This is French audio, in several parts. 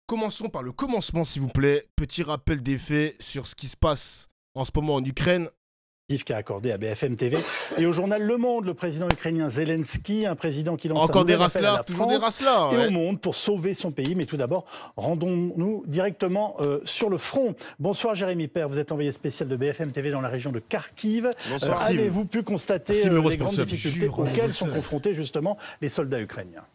Commençons par le commencement, s'il vous plaît. Petit rappel des faits sur ce qui se passe en ce moment en Ukraine. Qu'a accordé à BFM TV et au journal Le Monde, le président ukrainien Zelensky, un président qui lance Encore un des nouvel appel à la racelards, toujours des France racelards. et Ouais. au monde pour sauver son pays. Mais tout d'abord, rendons-nous directement sur le front. Bonsoir Jérémy Père, vous êtes envoyé spécial de BFM TV dans la région de Kharkiv. Avez-vous pu constater les grandes difficultés auxquelles sont confrontés justement les soldats ukrainiens?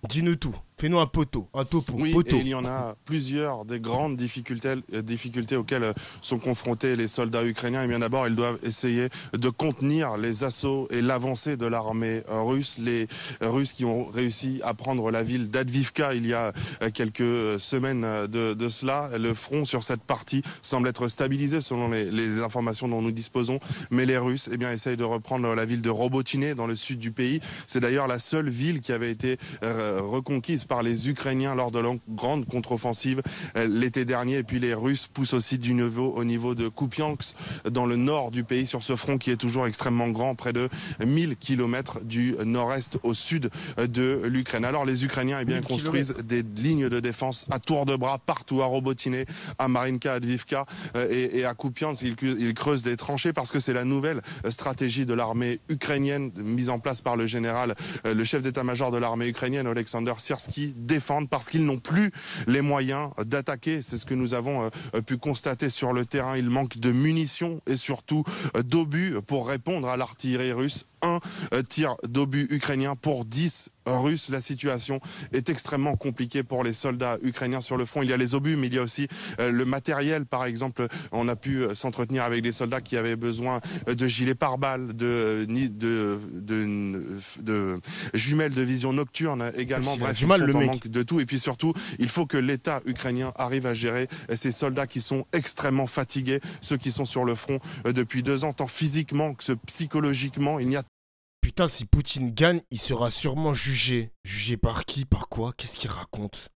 Dis-nous tout. Fais-nous un poteau, un topo. Oui, poteau. Et il y en a plusieurs des grandes difficultés auxquelles sont confrontés les soldats ukrainiens. Et bien d'abord, ils doivent essayer de contenir les assauts et l'avancée de l'armée russe. Les Russes qui ont réussi à prendre la ville d'Advivka il y a quelques semaines de cela. Le front sur cette partie semble être stabilisé selon les informations dont nous disposons. Mais les Russes essayent de reprendre la ville de Robotyne dans le sud du pays. C'est d'ailleurs la seule ville qui avait été reconquise par les Ukrainiens lors de la grande contre-offensive l'été dernier. Et puis les Russes poussent aussi du niveau au niveau de Kupiansk, dans le nord du pays, sur ce front qui est toujours extrêmement grand, près de 1000 km du nord-est au sud de l'Ukraine. Alors les Ukrainiens construisent des lignes de défense à tour de bras partout, à Robotyne, à Marinka, à Advivka et à Kupiansk. Ils creusent des tranchées parce que c'est la nouvelle stratégie de l'armée ukrainienne mise en place par le général, le chef d'état-major de l'armée ukrainienne, Alexander Syrski. Défendent parce qu'ils n'ont plus les moyens d'attaquer. C'est ce que nous avons pu constater sur le terrain. Il manque de munitions et surtout d'obus pour répondre à l'artillerie russe. Un tir d'obus ukrainien pour 10 Russes. La situation est extrêmement compliquée pour les soldats ukrainiens sur le front. Il y a les obus, mais il y a aussi le matériel. Par exemple, on a pu s'entretenir avec des soldats qui avaient besoin de gilets pare-balles, de jumelles de vision nocturne également. Bref, ils sont en manque de tout. Et puis surtout, il faut que l'État ukrainien arrive à gérer ces soldats qui sont extrêmement fatigués, ceux qui sont sur le front depuis 2 ans, tant physiquement que psychologiquement. Il n'y a Putain, si Poutine gagne, il sera sûrement jugé. Jugé par qui? Par quoi? Qu'est-ce qu'il raconte?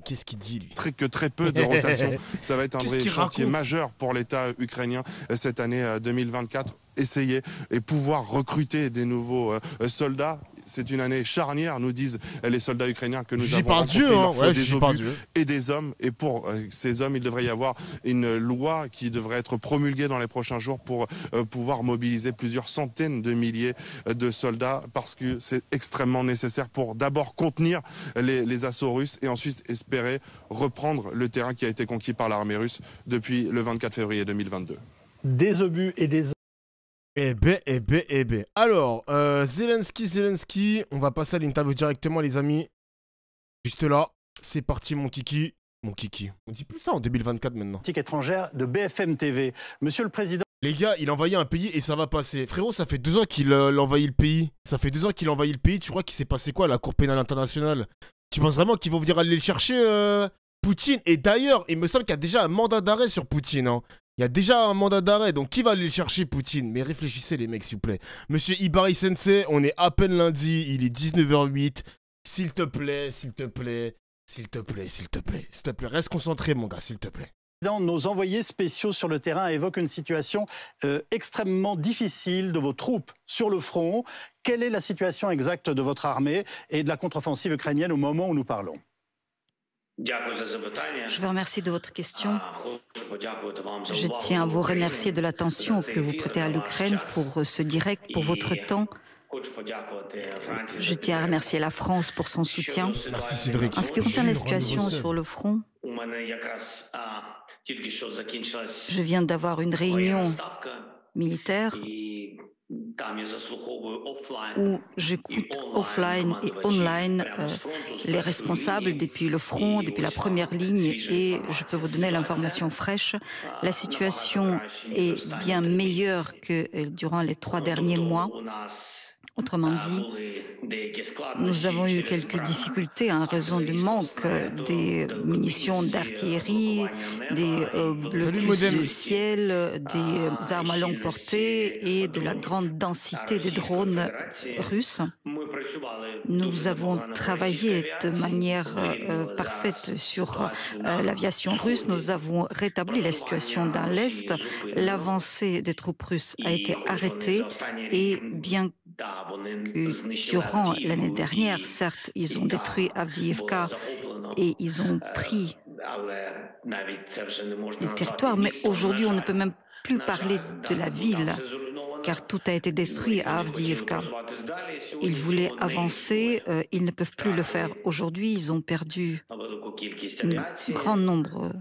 Qu'est-ce qu'il dit, lui? Très peu de rotation. Ça va être un vrai chantier majeur pour l'État ukrainien cette année 2024. Essayer et pouvoir recruter des nouveaux soldats. C'est une année charnière, nous disent les soldats ukrainiens que nous avons rencontrés. Il leur faut des obus et des hommes. Et pour ces hommes, il devrait y avoir une loi qui devrait être promulguée dans les prochains jours pour pouvoir mobiliser plusieurs centaines de milliers de soldats, parce que c'est extrêmement nécessaire pour d'abord contenir les assauts russes et ensuite espérer reprendre le terrain qui a été conquis par l'armée russe depuis le 24 février 2022. Des obus et des... Eh ben. Alors, Zelensky, on va passer à l'interview directement, les amis. Juste là, c'est parti, mon kiki. Mon kiki. On dit plus ça en 2024 maintenant. étrangère de BFM TV. Monsieur le Président... Les gars, il a envahi un pays et ça va passer. Frérot, ça fait 2 ans qu'il a envahi le pays. Ça fait 2 ans qu'il a envahi le pays. Tu crois qu'il s'est passé quoi à la Cour pénale internationale? Tu penses vraiment qu'ils vont venir aller le chercher, Poutine? Et d'ailleurs, il me semble qu'il y a déjà un mandat d'arrêt sur Poutine, hein. Il y a déjà un mandat d'arrêt, donc qui va aller le chercher, Poutine? Mais réfléchissez, les mecs, s'il vous plaît. Monsieur Ibari Sensei, on est à peine lundi, il est 19h08. S'il te plaît, reste concentré, mon gars, s'il te plaît. Nos envoyés spéciaux sur le terrain évoquent une situation extrêmement difficile de vos troupes sur le front. Quelle est la situation exacte de votre armée et de la contre-offensive ukrainienne au moment où nous parlons? Je vous remercie de votre question. Je tiens à vous remercier de l'attention que vous prêtez à l'Ukraine pour ce direct, pour votre temps. Je tiens à remercier la France pour son soutien. Merci, Cédric. En ce qui concerne la situation sur le front, je viens d'avoir une réunion militaire où j'écoute offline et online les responsables depuis le front, depuis la première ligne, et je peux vous donner l'information fraîche. La situation est bien meilleure que durant les 3 derniers mois. Autrement dit, nous avons eu quelques difficultés en raison du manque des munitions d'artillerie, des blocus du ciel, des armes à longue portée et de la grande densité des drones russes. Nous avons travaillé de manière parfaite sur l'aviation russe. Nous avons rétabli la situation dans l'Est. L'avancée des troupes russes a été arrêtée et bien que durant l'année dernière, certes, ils ont détruit Avdiivka et ils ont pris les territoires. Mais aujourd'hui, on ne peut même plus parler de la ville, car tout a été détruit à Avdiivka. Ils voulaient avancer, ils ne peuvent plus le faire. Aujourd'hui, ils ont perdu un grand nombre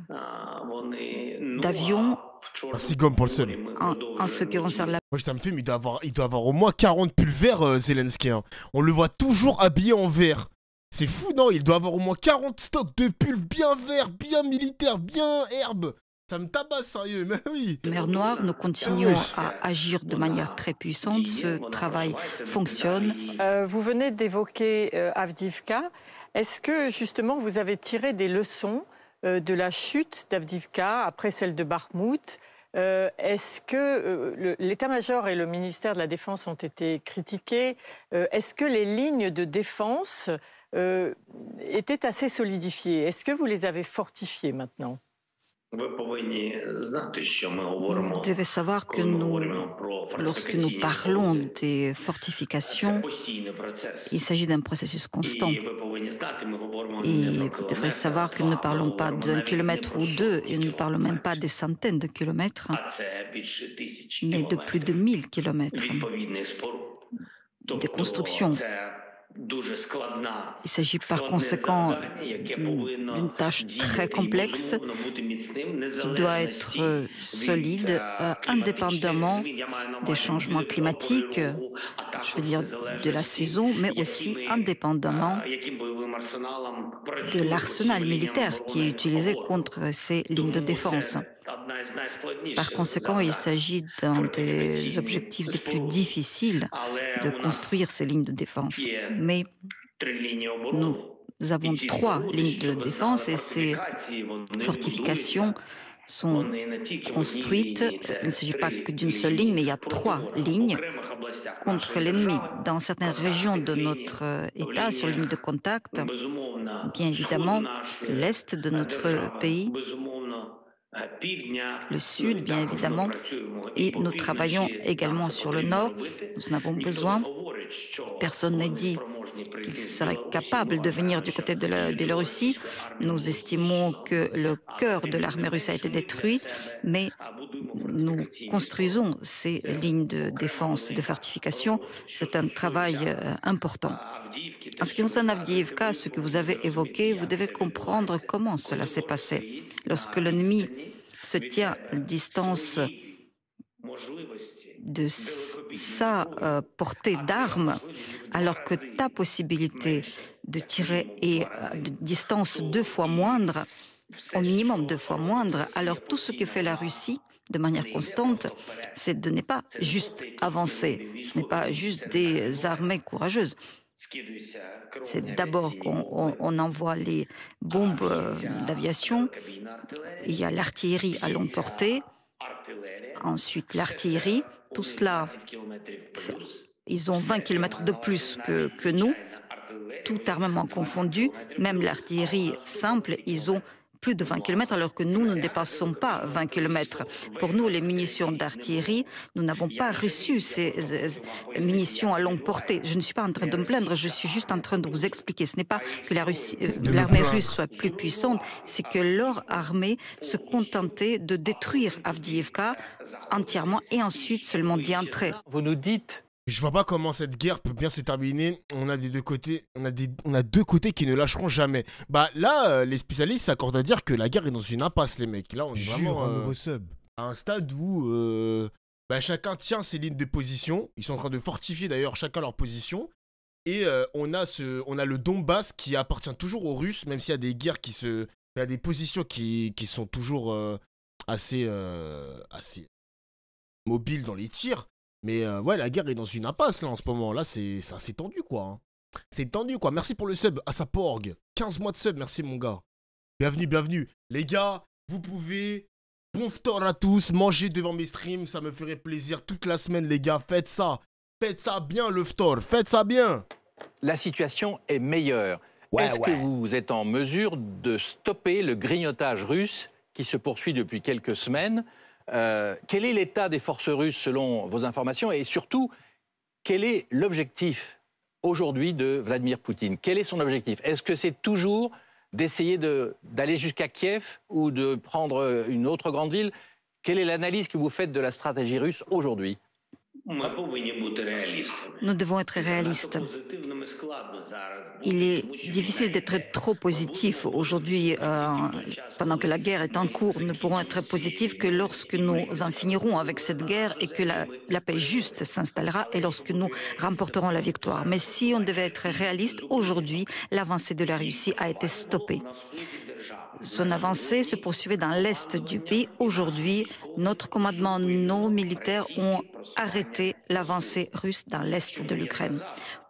d'avions. Merci Gomme pour le seul. En ce qui concerne la... Moi, ça me fait, mais il doit avoir au moins 40 pulls verts, Zelensky. Hein. On le voit toujours habillé en vert. C'est fou, non? Il doit avoir au moins 40 stocks de pulls bien verts, bien militaires, bien herbes. Ça me tabasse, sérieux, mais oui. Mer Noire, nous continuons à agir de manière très puissante. Ce travail fonctionne. Vous venez d'évoquer Avdiivka. Est-ce que, justement, vous avez tiré des leçons de la chute d'Avdiivka après celle de Bakhmout? Est-ce que l'état-major et le ministère de la Défense ont été critiqués? Est-ce que les lignes de défense étaient assez solidifiées? Est-ce que vous les avez fortifiées maintenant? Vous devez savoir que lorsque nous parlons des fortifications, il s'agit d'un processus constant. Et vous devrez savoir que nous ne parlons pas d'un kilomètre ou deux, et nous ne parlons même pas des centaines de kilomètres, mais de plus de 1000 kilomètres de construction. Il s'agit par conséquent d'une tâche très complexe qui doit être solide, indépendamment des changements climatiques, je veux dire de la saison, mais aussi indépendamment de l'arsenal militaire qui est utilisé contre ces lignes de défense. Par conséquent, il s'agit d'un des objectifs les plus difficiles de construire ces lignes de défense. Mais nous avons 3 lignes de défense et ces fortifications sont construites. Il ne s'agit pas que d'une seule ligne, mais il y a 3 lignes contre l'ennemi. Dans certaines régions de notre État, sur ligne de contact, bien évidemment, l'Est de notre pays, le Sud, bien évidemment, et nous travaillons également sur le Nord. Nous en avons besoin. Personne n'a dit qu'il serait capable de venir du côté de la Biélorussie. Nous estimons que le cœur de l'armée russe a été détruit, mais nous construisons ces lignes de défense, de fortification. C'est un travail important. En ce qui concerne Avdiivka, ce que vous avez évoqué, vous devez comprendre comment cela s'est passé. Lorsque l'ennemi se tient à distance de sa portée d'armes, alors que ta possibilité de tirer est de distance 2 fois moindre, au minimum 2 fois moindre, alors tout ce que fait la Russie de manière constante, c'est de ne pas juste avancer, ce n'est pas juste des armées courageuses. C'est d'abord qu'on envoie les bombes d'aviation, il y a l'artillerie à longue portée, ensuite l'artillerie, tout cela, ils ont 20 km de plus que nous, tout armement confondu, même l'artillerie simple, ils ont plus de 20 km alors que nous ne dépassons pas 20 km. Pour nous, les munitions d'artillerie, nous n'avons pas reçu ces munitions à longue portée. Je ne suis pas en train de me plaindre, je suis juste en train de vous expliquer. Ce n'est pas que l'armée russe soit plus puissante, c'est que leur armée se contentait de détruire Avdiivka entièrement et ensuite seulement d'y entrer. Vous nous dites... Je vois pas comment cette guerre peut bien se terminer. On a des deux côtés, on a 2 côtés qui ne lâcheront jamais. Bah là, les spécialistes s'accordent à dire que la guerre est dans une impasse, les mecs. Là, on est vraiment un nouveau sub. À un stade où chacun tient ses lignes de position. Ils sont en train de fortifier d'ailleurs chacun leur position. Et on a le Donbass qui appartient toujours aux Russes, même s'il y a des guerres il y a des positions qui sont toujours assez mobiles dans les tirs. Mais ouais, la guerre est dans une impasse là en ce moment. Là, c'est assez tendu quoi. Hein. C'est tendu quoi. Merci pour le sub à sa porg. 15 mois de sub, merci mon gars. Bienvenue, bienvenue. Les gars, vous pouvez, bon phtor à tous, manger devant mes streams. Ça me ferait plaisir toute la semaine, les gars. Faites ça. Faites ça bien le phtor. Faites ça bien. La situation est meilleure. Est-ce que vous êtes en mesure de stopper le grignotage russe qui se poursuit depuis quelques semaines? Quel est l'état des forces russes selon vos informations et surtout, quel est l'objectif aujourd'hui de Vladimir Poutine? Quel est son objectif? Est-ce que c'est toujours d'essayer d'aller jusqu'à Kiev ou de prendre une autre grande ville? Quelle est l'analyse que vous faites de la stratégie russe aujourd'hui? Nous devons être réalistes. Il est difficile d'être trop positif aujourd'hui, pendant que la guerre est en cours. Nous pourrons être positifs que lorsque nous en finirons avec cette guerre et que la paix juste s'installera et lorsque nous remporterons la victoire. Mais si on devait être réaliste, aujourd'hui, l'avancée de la Russie a été stoppée. Son avancée se poursuivait dans l'est du pays. Aujourd'hui, notre commandement, nos militaires ont arrêté l'avancée russe dans l'est de l'Ukraine.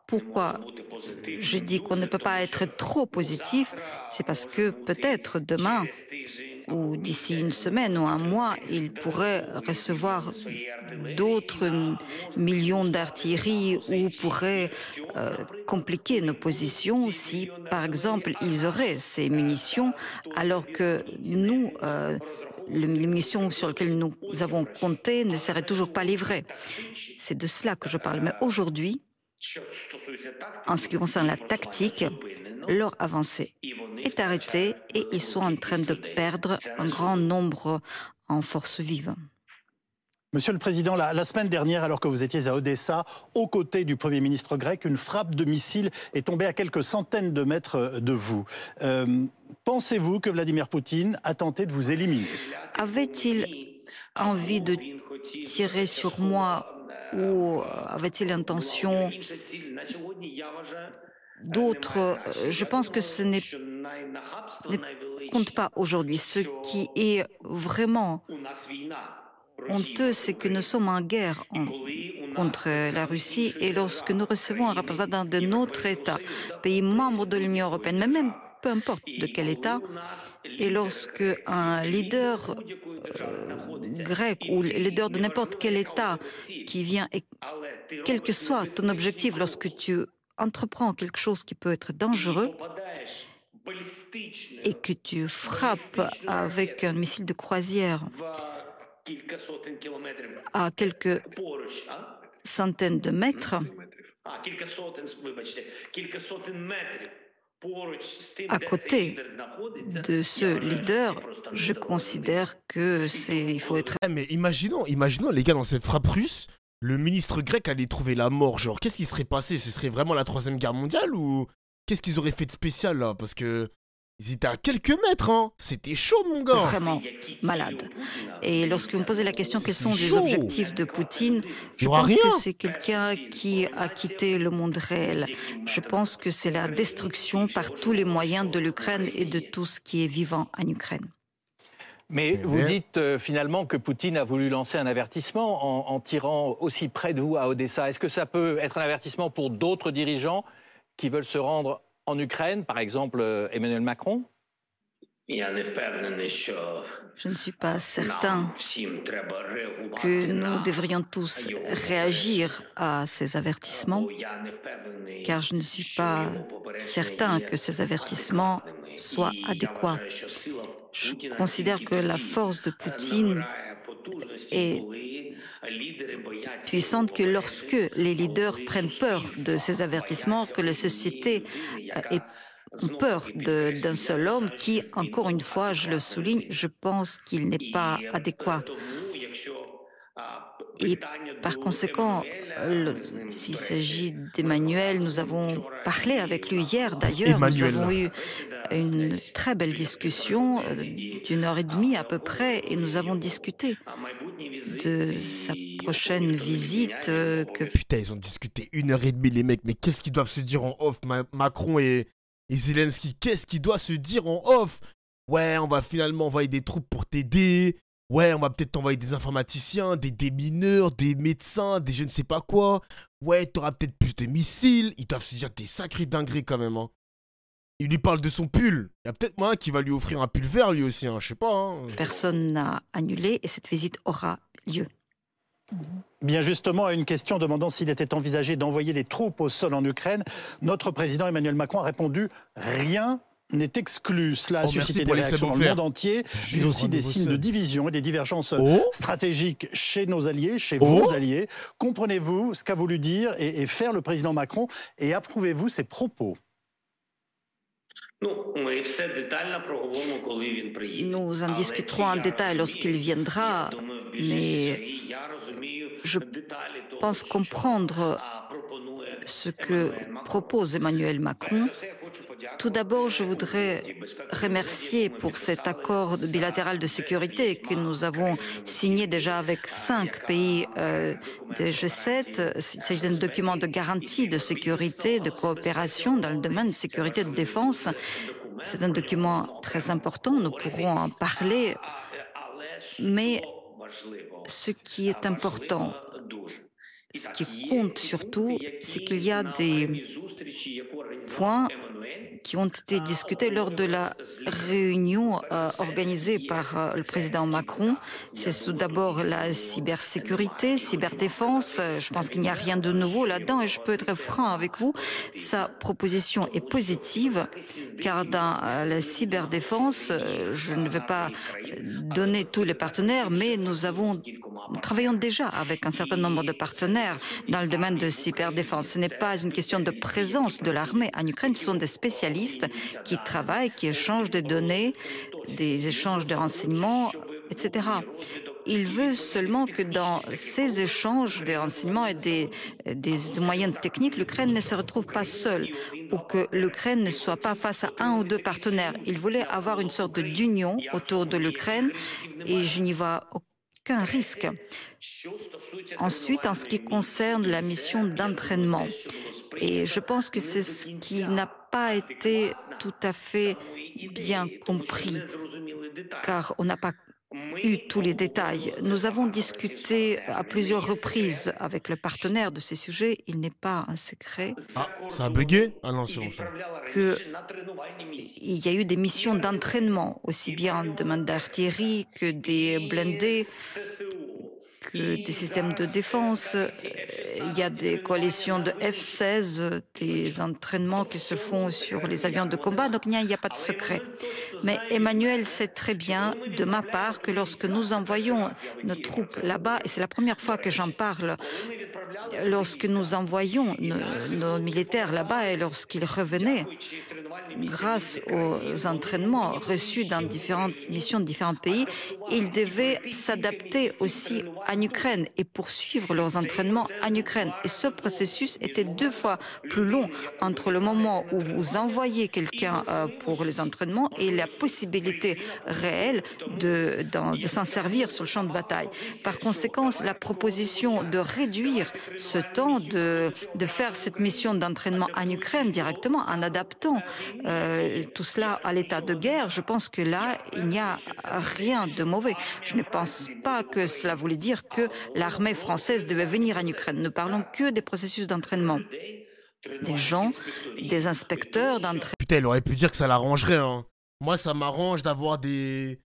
Pourquoi je dis qu'on ne peut pas être trop positif? C'est parce que peut-être demain ou d'ici une semaine ou un mois, il pourrait recevoir d'autres millions d'artillerie ou pourrait compliquer nos positions si, par exemple, ils auraient ces munitions alors que nous, les munitions sur lesquelles nous avons compté ne seraient toujours pas livrées. C'est de cela que je parle. Mais aujourd'hui, en ce qui concerne la tactique, leur avancée est arrêtée et ils sont en train de perdre un grand nombre en forces vives. Monsieur le Président, la semaine dernière, alors que vous étiez à Odessa, aux côtés du Premier ministre grec, une frappe de missile est tombée à quelques centaines de mètres de vous. Pensez-vous que Vladimir Poutine a tenté de vous éliminer? Avait-il envie de tirer sur moi ou avait-il l'intention d'autres? Je pense que ce ne compte pas aujourd'hui. Ce qui est vraiment honteux, c'est que nous sommes en guerre contre la Russie et lorsque nous recevons un représentant de notre État, pays membre de l'Union européenne, mais même peu importe de quel État, et lorsque un leader grec ou le leader de n'importe quel État qui vient, et quel que soit ton objectif, lorsque tu entreprends quelque chose qui peut être dangereux et que tu frappes avec un missile de croisière à quelques centaines de mètres, à côté de ce leader, je considère que il faut être... Mais imaginons les gars, dans cette frappe russe, le ministre grec allait trouver la mort. Genre, qu'est-ce qui serait passé? Ce serait vraiment la 3e guerre mondiale ou qu'est-ce qu'ils auraient fait de spécial là? Parce que ils étaient à quelques mètres, hein. C'était chaud, mon gars. Vraiment malade. Et lorsque vous me posez la question quels sont les objectifs de Poutine, je pense que c'est quelqu'un qui a quitté le monde réel. Je pense que c'est la destruction par tous les moyens de l'Ukraine et de tout ce qui est vivant en Ukraine. Mais vous dites finalement que Poutine a voulu lancer un avertissement en tirant aussi près de vous à Odessa. Est-ce que ça peut être un avertissement pour d'autres dirigeants qui veulent se rendre en Ukraine, par exemple Emmanuel Macron? Je ne suis pas certain que nous devrions tous réagir à ces avertissements, car je ne suis pas certain que ces avertissements soient adéquats. Je considère que la force de Poutine est puissante que lorsque les leaders prennent peur de ces avertissements, que la société ont peur d'un seul homme qui, encore une fois, je le souligne, je pense qu'il n'est pas adéquat. Et par conséquent, s'il s'agit d'Emmanuel, nous avons parlé avec lui hier d'ailleurs, nous avons eu une très belle discussion d'1 heure et demie à peu près et nous avons discuté de sa prochaine visite. Putain, ils ont discuté 1 heure et demie les mecs, mais qu'est-ce qu'ils doivent se dire en off, Macron et Zelensky? Qu'est-ce qu'ils doivent se dire en off? Ouais, on va finalement envoyer des troupes pour t'aider. Ouais, on va peut-être t'envoyer des informaticiens, des démineurs, des médecins, des je ne sais pas quoi. Ouais, t'auras peut-être plus de missiles. Ils doivent se dire des sacrés dingueries quand même, hein. Il lui parle de son pull. Il y a peut-être moi qui va lui offrir un pull vert lui aussi, hein. Je sais pas, hein. Personne n'a annulé et cette visite aura lieu. Bien justement, à une question demandant s'il était envisagé d'envoyer les troupes au sol en Ukraine, notre président Emmanuel Macron a répondu « Rien n'est exclu ». Cela a suscité des réactions dans le monde entier, mais aussi des signes de division et des divergences stratégiques chez nos alliés, chez vos alliés. Comprenez-vous ce qu'a voulu dire et faire le président Macron et approuvez-vous ses propos? Nous en discuterons en détail lorsqu'il viendra, mais je pense comprendre ce que propose Emmanuel Macron. Tout d'abord, je voudrais remercier pour cet accord bilatéral de sécurité que nous avons signé déjà avec 5 pays de G7. Il s'agit d'un document de garantie de sécurité, de coopération dans le domaine de sécurité et de défense. C'est un document très important, nous pourrons en parler, mais ce qui est important, ce qui compte surtout, c'est qu'il y a des points qui ont été discutés lors de la réunion organisée par le président Macron. C'est tout d'abord la cybersécurité, cyberdéfense. Je pense qu'il n'y a rien de nouveau là-dedans et je peux être franc avec vous. Sa proposition est positive car dans la cyberdéfense, je ne vais pas donner tous les partenaires, mais nous travaillons déjà avec un certain nombre de partenaires dans le domaine de cyberdéfense. Ce n'est pas une question de présence de l'armée en Ukraine, ce sont des spécialistes qui travaillent, qui échangent des données, des échanges de renseignements, etc. Il veut seulement que dans ces échanges de renseignements et des moyens techniques, l'Ukraine ne se retrouve pas seule ou que l'Ukraine ne soit pas face à un ou deux partenaires. Il voulait avoir une sorte d'union autour de l'Ukraine et je n'y vois aucun risque. Ensuite, en ce qui concerne la mission d'entraînement, et je pense que c'est ce qui n'a pas été tout à fait bien compris, car on n'a pas eu tous les détails. Nous avons discuté à plusieurs reprises avec le partenaire de ces sujets. Il n'est pas un secret. Ah, ça a bugué? Ah non, c'est bon. Il y a eu des missions d'entraînement, aussi bien de domaine d'artillerie que des blindés, que des systèmes de défense. Il y a des coalitions de F-16, des entraînements qui se font sur les avions de combat, donc il n'y a pas de secret. Mais Emmanuel sait très bien, de ma part, que lorsque nous envoyons nos troupes là-bas, et c'est la première fois que j'en parle, lorsque nous envoyons nos militaires là-bas et lorsqu'ils revenaient, grâce aux entraînements reçus dans différentes missions de différents pays, ils devaient s'adapter aussi en Ukraine et poursuivre leurs entraînements en Ukraine. Et ce processus était 2 fois plus long entre le moment où vous envoyez quelqu'un pour les entraînements et la possibilité réelle de s'en servir sur le champ de bataille. Par conséquent, la proposition de réduire ce temps, de faire cette mission d'entraînement en Ukraine directement en adaptant tout cela à l'état de guerre, je pense que là, il n'y a rien de mauvais. Je ne pense pas que cela voulait dire que l'armée française devait venir en Ukraine. Ne parlons que des processus d'entraînement. Des gens, des inspecteurs d'entraînement. Putain, il aurait pu dire que ça l'arrangerait. Hein. Moi, ça m'arrange d'avoir des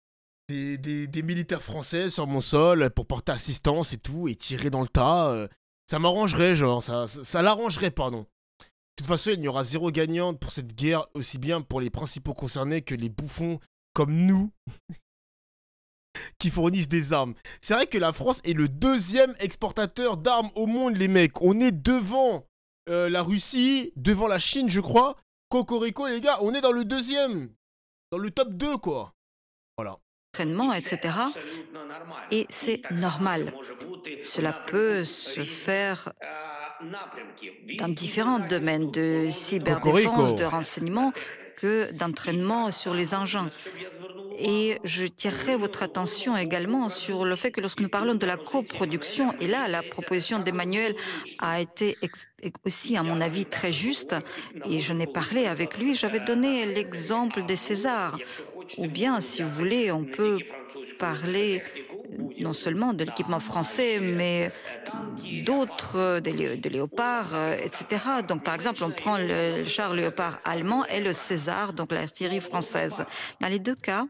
militaires français sur mon sol pour porter assistance et tout, et tirer dans le tas. Ça m'arrangerait, genre. Ça l'arrangerait, pardon. De toute façon, il y aura 0 gagnante pour cette guerre, aussi bien pour les principaux concernés que les bouffons comme nous qui fournissent des armes. C'est vrai que la France est le 2e exportateur d'armes au monde, les mecs. On est devant la Russie, devant la Chine, je crois. Cocorico, les gars, on est dans le 2e. Dans le top 2, quoi. Voilà. Entraînement, etc. Et c'est normal. Cela peut se faire dans différents domaines de cyberdéfense, de renseignement, que d'entraînement sur les engins. Et je tirerai votre attention également sur le fait que lorsque nous parlons de la coproduction, et là, la proposition d'Emmanuel a été aussi, à mon avis, très juste, et je n'ai parlé avec lui, j'avais donné l'exemple des Césars. Ou bien, si vous voulez, on peut parler non seulement de l'équipement français, mais d'autres, des léopards, etc. Donc, par exemple, on prend le char léopard allemand et le César, donc l'artillerie française. Dans les 2 cas,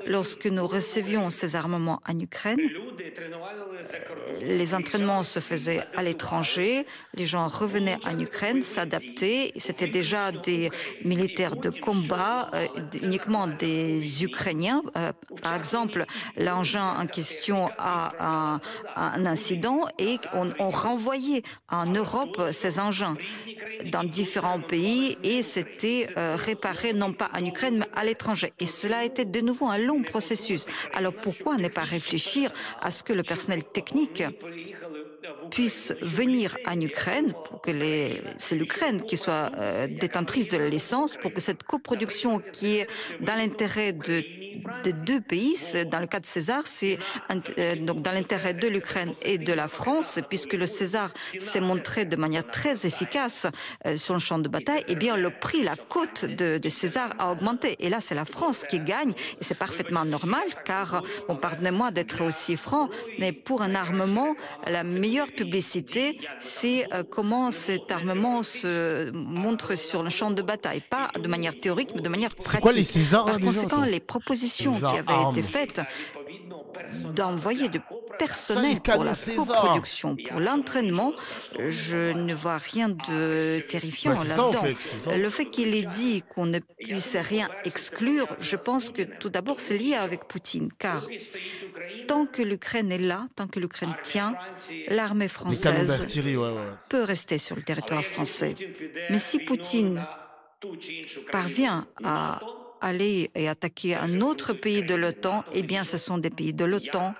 lorsque nous recevions ces armements en Ukraine, les entraînements se faisaient à l'étranger, les gens revenaient en Ukraine, s'adaptaient. C'était déjà des militaires de combat, uniquement des Ukrainiens. Par exemple, l'engin en question a un incident et on renvoyait en Europe ces engins dans différents pays et c'était réparé non pas en Ukraine mais à l'étranger. Et cela a été de nouveau un long processus. Alors pourquoi ne pas réfléchir à ce que le personnel technique puisse venir en Ukraine, pour que c'est l'Ukraine qui soit détentrice de la licence, pour que cette coproduction qui est dans l'intérêt des deux pays, dans le cas de César, c'est donc dans l'intérêt de l'Ukraine et de la France, puisque le César s'est montré de manière très efficace sur le champ de bataille, eh bien le prix, la cote de César a augmenté. Et là, c'est la France qui gagne, et c'est parfaitement normal, car, bon, pardonnez-moi d'être aussi franc, mais pour un armement, la meilleure publicité, c'est comment cet armement se montre sur le champ de bataille, pas de manière théorique, mais de manière pratique. C'est quoi les Césars? Par conséquent, les propositions qui avaient été faites d'envoyer du personnel pour la coproduction, pour l'entraînement, je ne vois rien de terrifiant là-dedans. En fait, le fait qu'il ait dit qu'on ne puisse rien exclure, je pense que tout d'abord c'est lié avec Poutine, car tant que l'Ukraine est là, tant que l'Ukraine tient, l'armée française peut rester sur le territoire français. Mais si Poutine parvient à aller et attaquer un autre pays de l'OTAN, eh bien ce sont des pays de l'OTAN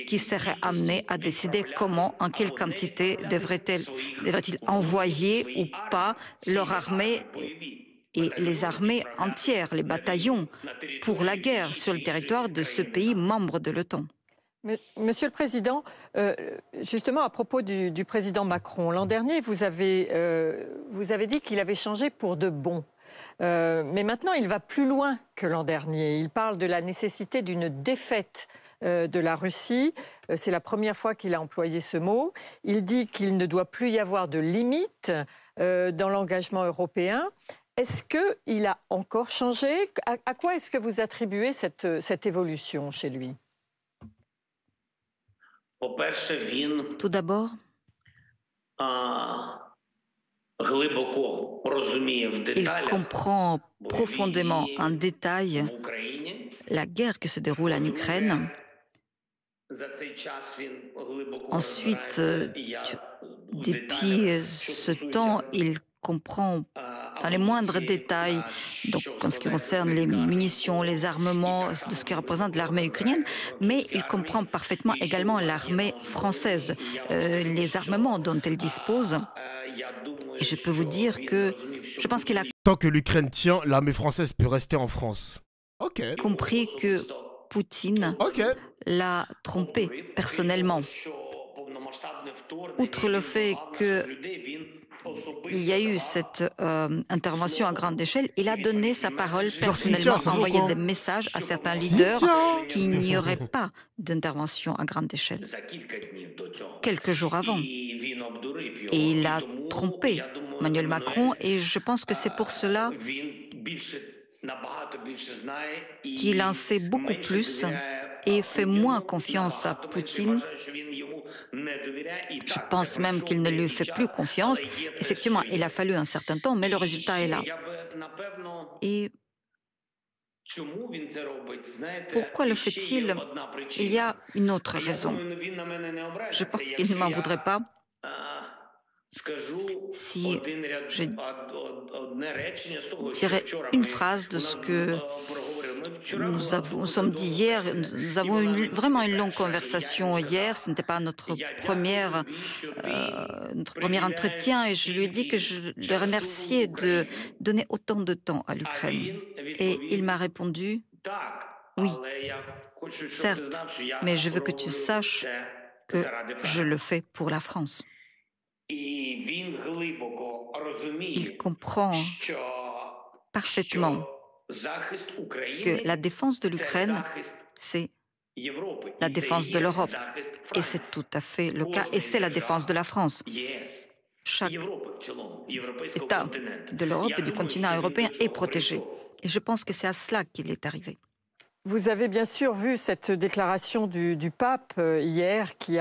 qui seraient amenés à décider comment, en quelle quantité devraient-ils envoyer ou pas leur armée et les armées entières, les bataillons, pour la guerre sur le territoire de ce pays membre de l'OTAN. Monsieur le Président, justement à propos du président Macron, l'an dernier, vous avez dit qu'il avait changé pour de bon. Mais maintenant, il va plus loin que l'an dernier. Il parle de la nécessité d'une défaite de la Russie. C'est la première fois qu'il a employé ce mot. Il dit qu'il ne doit plus y avoir de limites dans l'engagement européen. Est-ce qu'il a encore changé? À quoi est-ce que vous attribuez cette évolution chez lui? Tout d'abord, il comprend profondément en détail la guerre qui se déroule en Ukraine. Ensuite, depuis ce temps, il comprend dans les moindres détails, donc en ce qui concerne les munitions, les armements, de ce que représente l'armée ukrainienne, mais il comprend parfaitement également l'armée française, les armements dont elle dispose. Et je peux vous dire que je pense qu'il a tant que l'Ukraine tient, l'armée française peut rester en France. Compris que Poutine l'a trompé personnellement. Outre le fait qu'il y a eu cette intervention à grande échelle, il a donné sa parole personnellement, envoyé des messages à certains leaders qu'il n'y aurait pas d'intervention à grande échelle. Quelques jours avant. Et il a trompé Emmanuel Macron et je pense que c'est pour cela qu'il en sait beaucoup plus et fait moins confiance à Poutine. Je pense même qu'il ne lui fait plus confiance. Effectivement, il a fallu un certain temps, mais le résultat est là. Et pourquoi le fait-il? Il y a une autre raison. Je pense qu'il ne m'en voudrait pas si je dirais une phrase de ce que nous sommes dit hier. Nous avons eu vraiment une longue conversation hier. Ce n'était pas notre premier entretien et je lui ai dit que je le remerciais de donner autant de temps à l'Ukraine. Et il m'a répondu « Oui, certes, mais je veux que tu saches que je le fais pour la France. » Il comprend parfaitement que la défense de l'Ukraine, c'est la défense de l'Europe. Et c'est tout à fait le cas. Et c'est la défense de la France. Chaque État de l'Europe et du continent européen est protégé. Et je pense que c'est à cela qu'il est arrivé. Vous avez bien sûr vu cette déclaration du pape hier qui a